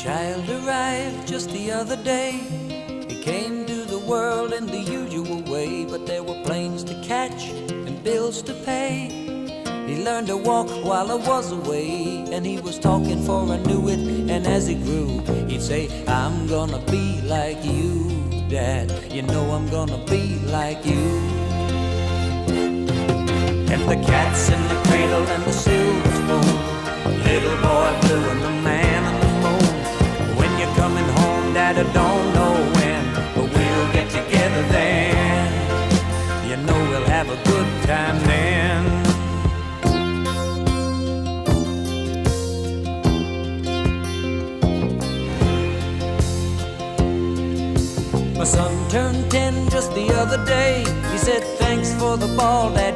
child arrived just the other day. He came to the world in the usual way, but there were planes to catch and bills to pay. He learned to walk while I was away, and he was talking for I knew it. And as he grew, he'd say, I'm gonna be like you, Dad. You know I'm gonna be like you. And the cat's in the cradle and the silver spoon, little boy blue and the man on the moon. When you're coming home, Dad, I don't know when, but we'll get together then. You know we'll have a good time then. My son turned 10 just the other day. He said, thanks for the ball, Dad.